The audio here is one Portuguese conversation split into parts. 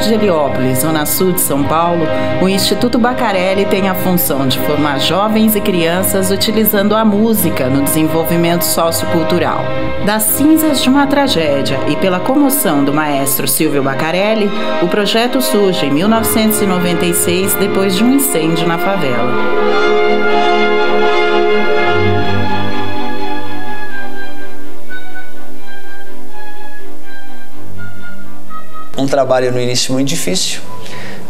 de Heliópolis, zona sul de São Paulo, o Instituto Bacarelli tem a função de formar jovens e crianças utilizando a música no desenvolvimento sociocultural. Das cinzas de uma tragédia e pela comoção do maestro Silvio Bacarelli, o projeto surge em 1996, depois de um incêndio na favela. Um trabalho no início muito difícil,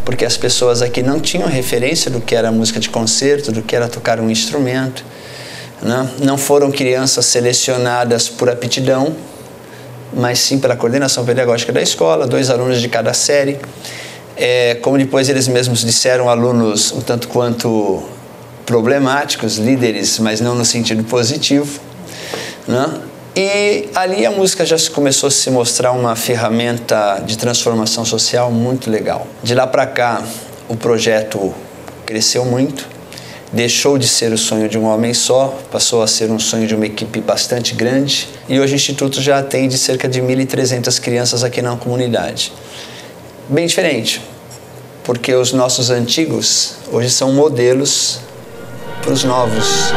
porque as pessoas aqui não tinham referência do que era música de concerto, do que era tocar um instrumento, né? Não foram crianças selecionadas por aptidão, mas sim pela coordenação pedagógica da escola, 2 alunos de cada série. Como depois eles mesmos disseram, alunos um tanto quanto problemáticos, líderes, mas não no sentido positivo, né? E ali a música já começou a se mostrar uma ferramenta de transformação social muito legal. De lá para cá, o projeto cresceu muito, deixou de ser o sonho de um homem só, passou a ser um sonho de uma equipe bastante grande, e hoje o Instituto já atende cerca de 1.300 crianças aqui na comunidade. Bem diferente, porque os nossos antigos hoje são modelos para os novos.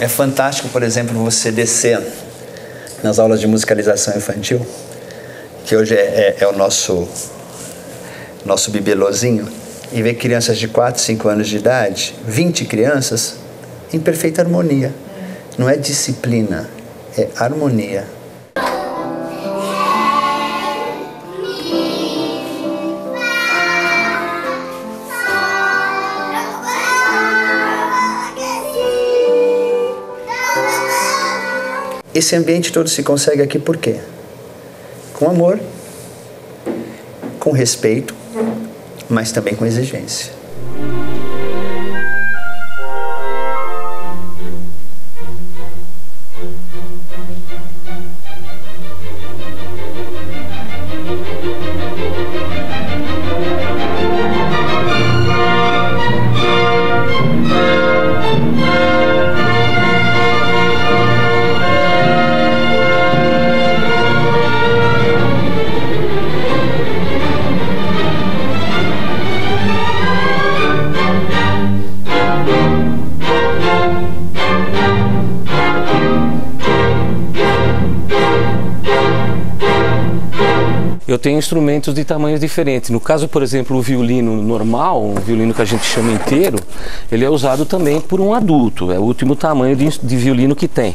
É fantástico, por exemplo, você descer nas aulas de musicalização infantil, que hoje é o nosso bibelôzinho, e ver crianças de 4, 5 anos de idade, 20 crianças, em perfeita harmonia. Não é disciplina, é harmonia. Esse ambiente todo se consegue aqui por quê? Com amor, com respeito, mas também com exigência. Eu tenho instrumentos de tamanhos diferentes. No caso, por exemplo, o violino normal, o violino que a gente chama inteiro, ele é usado também por um adulto. É o último tamanho de violino que tem,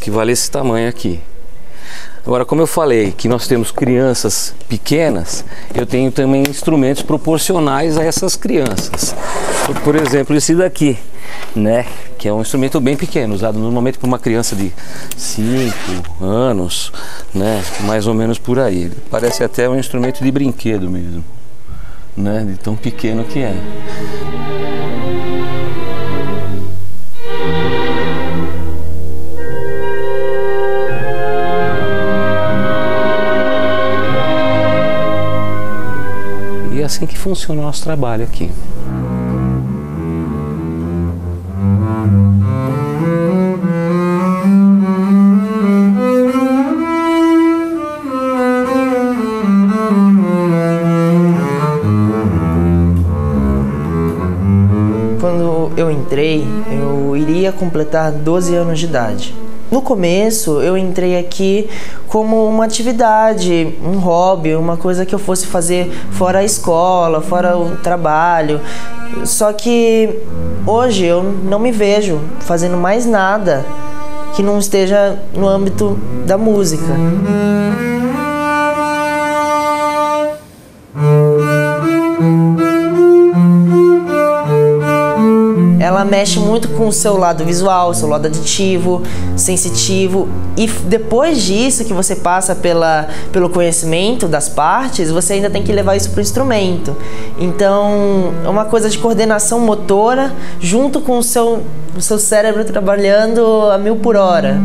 que vale esse tamanho aqui. Agora, como eu falei que nós temos crianças pequenas, eu tenho também instrumentos proporcionais a essas crianças. Por exemplo, esse daqui, né? Que é um instrumento bem pequeno, usado normalmente por uma criança de 5 anos, né? Mais ou menos por aí. Ele parece até um instrumento de brinquedo mesmo, né? De tão pequeno que é. E é assim que funciona o nosso trabalho aqui. Quando eu entrei, eu iria completar 12 anos de idade. No começo, eu entrei aqui como uma atividade, um hobby, uma coisa que eu fosse fazer fora a escola, fora o trabalho. Só que hoje eu não me vejo fazendo mais nada que não esteja no âmbito da música. Ela mexe muito com o seu lado visual, seu lado aditivo, sensitivo, e depois disso que você passa pelo conhecimento das partes, você ainda tem que levar isso para o instrumento. Então é uma coisa de coordenação motora junto com o seu cérebro trabalhando a 1000 por hora.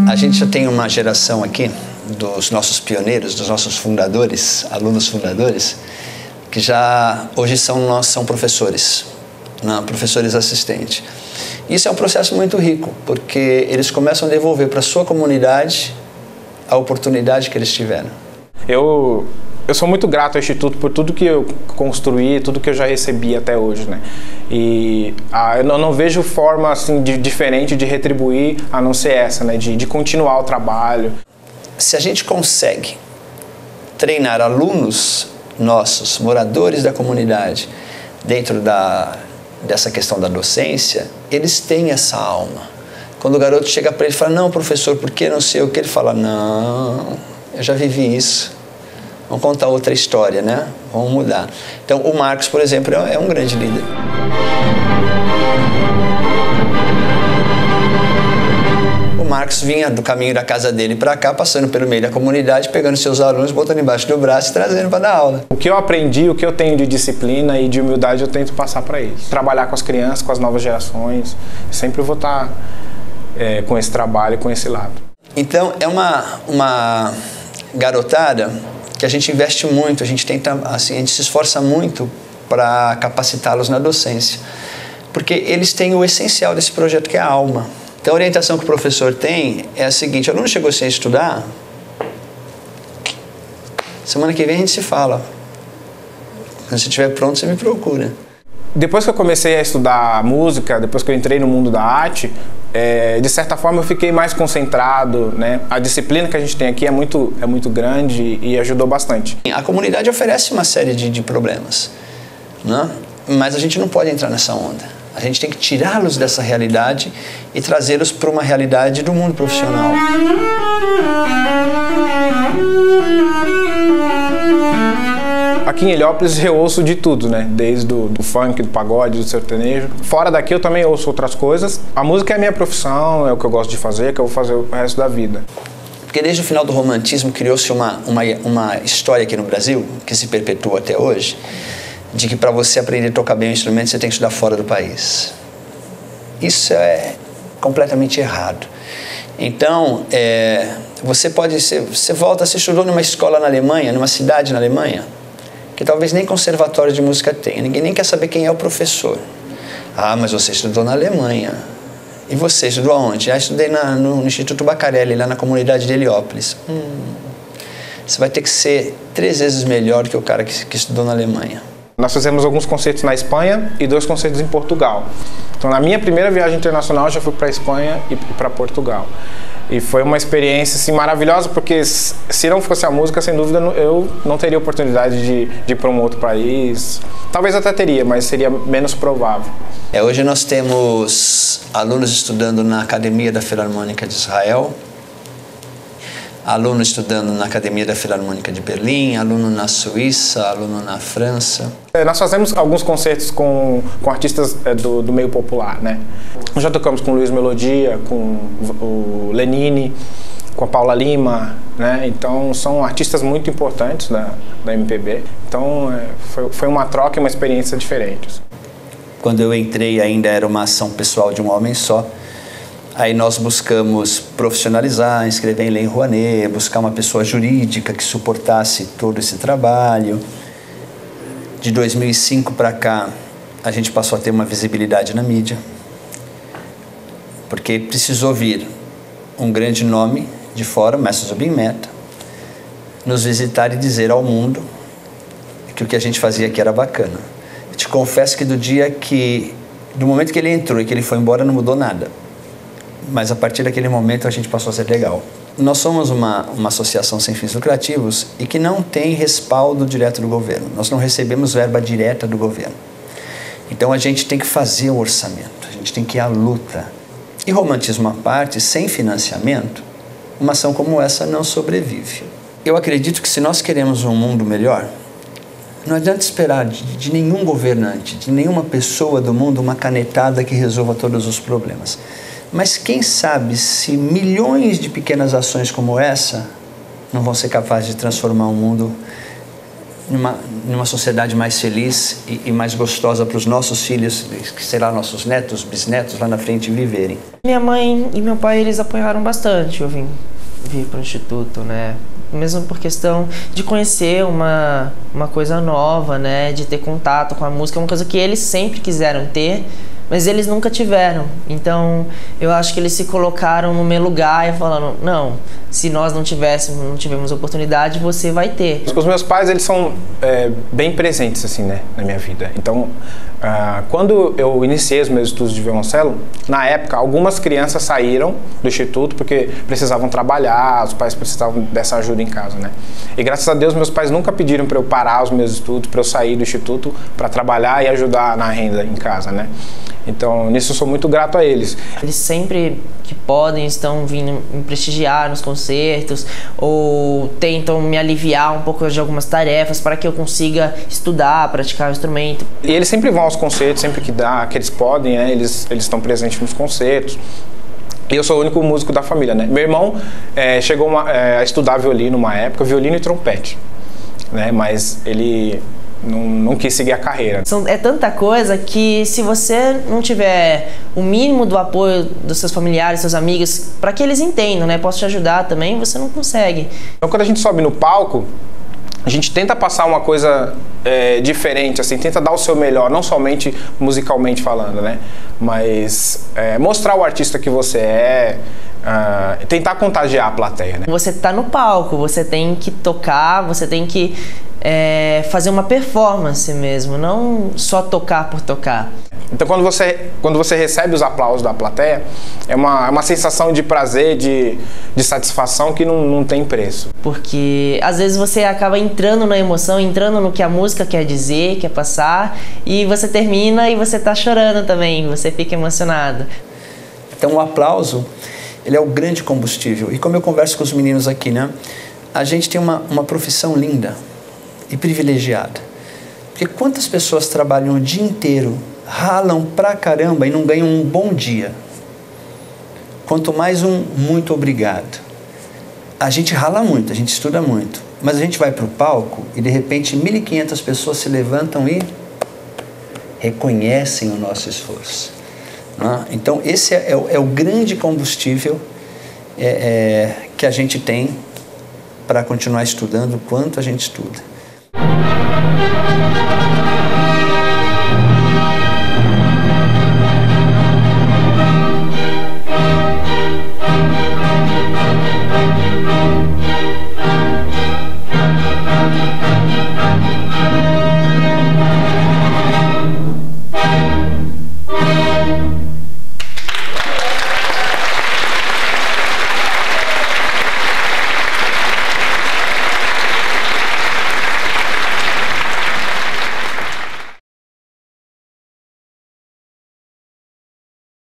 A gente já tem uma geração aqui dos nossos pioneiros, dos nossos fundadores, alunos fundadores, que já hoje são professores, professores assistentes. Isso é um processo muito rico, porque eles começam a devolver para a sua comunidade a oportunidade que eles tiveram. Eu sou muito grato ao Instituto por tudo que eu construí, tudo que eu já recebi até hoje, né? E eu não vejo forma assim, diferente de retribuir a não ser essa, né? De continuar o trabalho. Se a gente consegue treinar alunos nossos, moradores da comunidade, dentro dessa questão da docência, eles têm essa alma. Quando o garoto chega para ele e fala, não, professor, por que não sei o que? Ele fala, não, eu já vivi isso. Vamos contar outra história, né? Vamos mudar. Então, o Marcos, por exemplo, é um grande líder. O Marcos vinha do caminho da casa dele para cá, passando pelo meio da comunidade, pegando seus alunos, botando embaixo do braço e trazendo para dar aula. O que eu aprendi, o que eu tenho de disciplina e de humildade, eu tento passar para eles. Trabalhar com as crianças, com as novas gerações, sempre vou estar com esse trabalho, com esse lado. Então, é uma garotada que a gente investe muito, a gente tenta, assim, a gente se esforça muito para capacitá-los na docência, porque eles têm o essencial desse projeto, que é a alma. Então, a orientação que o professor tem é a seguinte: o aluno chegou sem estudar, semana que vem a gente se fala. Quando você estiver pronto, você me procura. Depois que eu comecei a estudar música, depois que eu entrei no mundo da arte, de certa forma eu fiquei mais concentrado, né? A disciplina que a gente tem aqui é muito grande e ajudou bastante. A comunidade oferece uma série de problemas, né? Mas a gente não pode entrar nessa onda. A gente tem que tirá-los dessa realidade e trazê-los para uma realidade do mundo profissional. Aqui em Heliópolis eu ouço de tudo, né? Desde do funk, do pagode, do sertanejo. Fora daqui eu também ouço outras coisas. A música é a minha profissão, é o que eu gosto de fazer, que eu vou fazer o resto da vida. Porque desde o final do romantismo criou-se uma história aqui no Brasil, que se perpetua até hoje, de que para você aprender a tocar bem o instrumento você tem que estudar fora do país. Isso é completamente errado. Então, você estudou numa escola na Alemanha, numa cidade na Alemanha, que talvez nem conservatório de música tenha. Ninguém nem quer saber quem é o professor. Ah, mas você estudou na Alemanha. E você estudou aonde? Ah, estudei no Instituto Bacarelli, lá na comunidade de Heliópolis. Você vai ter que ser 3 vezes melhor que o cara que estudou na Alemanha. Nós fizemos alguns concertos na Espanha e 2 concertos em Portugal. Então, na minha primeira viagem internacional, eu já fui para a Espanha e para Portugal. E foi uma experiência assim, maravilhosa, porque se não fosse a música, sem dúvida, eu não teria oportunidade de ir para um outro país. Talvez até teria, mas seria menos provável. Hoje nós temos alunos estudando na Academia da Filarmônica de Israel, aluno estudando na Academia da Filarmônica de Berlim, aluno na Suíça, aluno na França. Nós fazemos alguns concertos com artistas do meio popular, né? Já tocamos com o Luiz Melodia, com o Lenine, com a Paula Lima, né? Então são artistas muito importantes da MPB. Então foi uma troca e uma experiência diferente. Quando eu entrei ainda era uma ação pessoal de um homem só. Aí nós buscamos profissionalizar, inscrever em Lei Rouanet, buscar uma pessoa jurídica que suportasse todo esse trabalho. De 2005 para cá, a gente passou a ter uma visibilidade na mídia, porque precisou vir um grande nome de fora, o Mestre Zubin Mehta, nos visitar e dizer ao mundo que o que a gente fazia aqui era bacana. Eu te confesso que do momento que ele entrou e que ele foi embora, não mudou nada. Mas a partir daquele momento a gente passou a ser legal. Nós somos uma associação sem fins lucrativos e que não tem respaldo direto do governo. Nós não recebemos verba direta do governo. Então a gente tem que fazer o orçamento, a gente tem que ir à luta. E romantismo à parte, sem financiamento, uma ação como essa não sobrevive. Eu acredito que se nós queremos um mundo melhor, não adianta esperar de nenhum governante, de nenhuma pessoa do mundo, uma canetada que resolva todos os problemas. Mas quem sabe se milhões de pequenas ações como essa não vão ser capazes de transformar o mundo numa sociedade mais feliz e mais gostosa para os nossos filhos, que sei lá, nossos netos, bisnetos lá na frente viverem. Minha mãe e meu pai, eles apoiaram bastante eu vir para o Instituto, né? mesmo por questão de conhecer uma coisa nova, né? De ter contato com a música, é uma coisa que eles sempre quiseram ter, mas eles nunca tiveram. Então, eu acho que eles se colocaram no meu lugar e falaram, não, se nós não tivemos oportunidade, você vai ter. Os meus pais, eles são bem presentes, assim, né, na minha vida. Então, quando eu iniciei os meus estudos de violoncelo, na época, algumas crianças saíram do instituto porque precisavam trabalhar, os pais precisavam dessa ajuda em casa, né? E graças a Deus, meus pais nunca pediram para eu parar os meus estudos, para eu sair do instituto para trabalhar e ajudar na renda em casa, né? Então, nisso eu sou muito grato a eles. Eles sempre que podem estão vindo me prestigiar nos concertos ou tentam me aliviar um pouco de algumas tarefas para que eu consiga estudar, praticar o instrumento. E eles sempre vão aos concertos, sempre que dá, que eles podem, né? Eles estão presentes nos concertos. E eu sou o único músico da família, né? Meu irmão chegou a estudar violino uma época, violino e trompete, né? Mas ele não quis seguir a carreira. É tanta coisa que se você não tiver o mínimo do apoio dos seus familiares, seus amigos, para que eles entendam, né? Posso te ajudar também, você não consegue. Então quando a gente sobe no palco, a gente tenta passar uma coisa diferente, assim, tenta dar o seu melhor, não somente musicalmente falando, né? Mas mostrar o artista que você é, tentar contagiar a plateia, né? Você tá no palco, você tem que tocar, você tem que fazer uma performance mesmo, não só tocar por tocar. Então quando você recebe os aplausos da plateia, é uma sensação de prazer, de satisfação que não tem preço. Porque às vezes você acaba entrando na emoção, entrando no que a música quer dizer, quer passar, e você termina e você tá chorando também, você fica emocionado. Então o aplauso, ele é o grande combustível. E como eu converso com os meninos aqui, né? A gente tem uma profissão linda e privilegiada. Porque quantas pessoas trabalham o dia inteiro, ralam pra caramba e não ganham um bom dia? Quanto mais um muito obrigado. A gente rala muito, a gente estuda muito, mas a gente vai pro palco e de repente 1.500 pessoas se levantam e reconhecem o nosso esforço. Então esse é o grande combustível que a gente tem para continuar estudando o quanto a gente estuda.